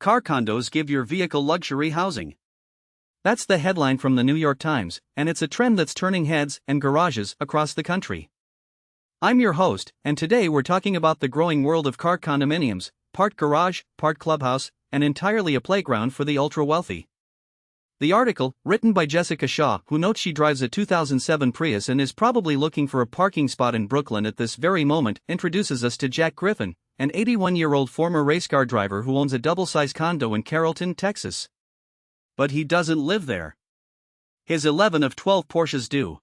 car condos give your vehicle luxury housing. That's the headline from the New York Times, and it's a trend that's turning heads and garages across the country. I'm your host, and today we're talking about the growing world of car condominiums, part garage, part clubhouse, and entirely a playground for the ultra-wealthy. The article, written by Jessica Shaw, who notes she drives a 2007 Prius and is probably looking for a parking spot in Brooklyn at this very moment, introduces us to Jack Griffin, an 81-year-old former race car driver who owns a double-size condo in Carrollton, Texas. But he doesn't live there. His 11 of 12 Porsches do.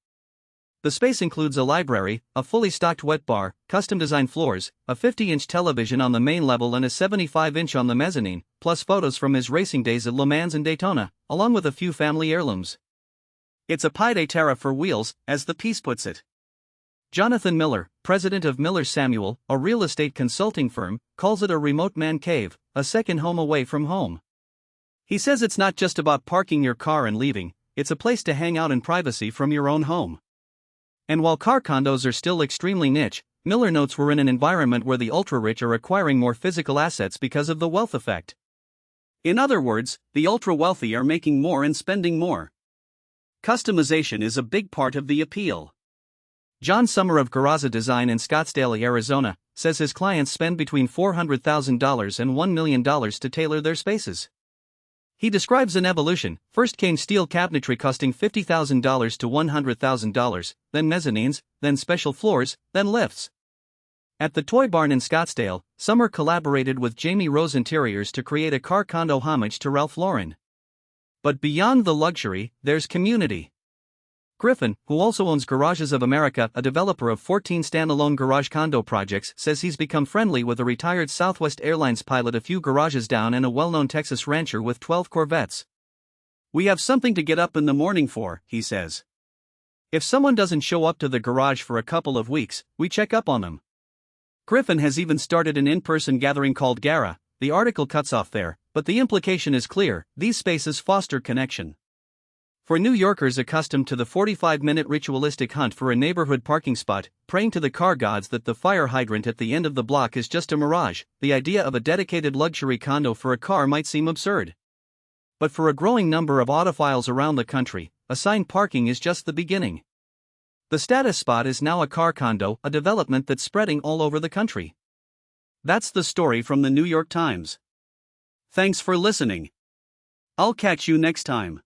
The space includes a library, a fully stocked wet bar, custom-designed floors, a 50-inch television on the main level and a 75-inch on the mezzanine, plus photos from his racing days at Le Mans and Daytona, along with a few family heirlooms. It's a pied a terre for wheels, as the piece puts it. Jonathan Miller, president of Miller Samuel, a real estate consulting firm, calls it a remote man cave, a second home away from home. He says it's not just about parking your car and leaving, it's a place to hang out in privacy from your own home. And while car condos are still extremely niche, Miller notes we're in an environment where the ultra-rich are acquiring more physical assets because of the wealth effect. In other words, the ultra-wealthy are making more and spending more. Customization is a big part of the appeal. John Summer of Garza Design in Scottsdale, Arizona, says his clients spend between $400,000 and $1 million to tailor their spaces. He describes an evolution. First came steel cabinetry costing $50,000 to $100,000, then mezzanines, then special floors, then lifts. At the Toy Barn in Scottsdale, Summer collaborated with Jamie Rose Interiors to create a car condo homage to Ralph Lauren. But beyond the luxury, there's community. Griffin, who also owns Garages of America, a developer of 14 standalone garage condo projects, says he's become friendly with a retired Southwest Airlines pilot a few garages down and a well-known Texas rancher with 12 Corvettes. We have something to get up in the morning for, he says. If someone doesn't show up to the garage for a couple of weeks, we check up on them. Griffin has even started an in-person gathering called Gara. The article cuts off there, but the implication is clear: these spaces foster connection. For New Yorkers accustomed to the 45-minute ritualistic hunt for a neighborhood parking spot, praying to the car gods that the fire hydrant at the end of the block is just a mirage, the idea of a dedicated luxury condo for a car might seem absurd. But for a growing number of autophiles around the country, assigned parking is just the beginning. The status spot is now a car condo, a development that's spreading all over the country. That's the story from the New York Times. Thanks for listening. I'll catch you next time.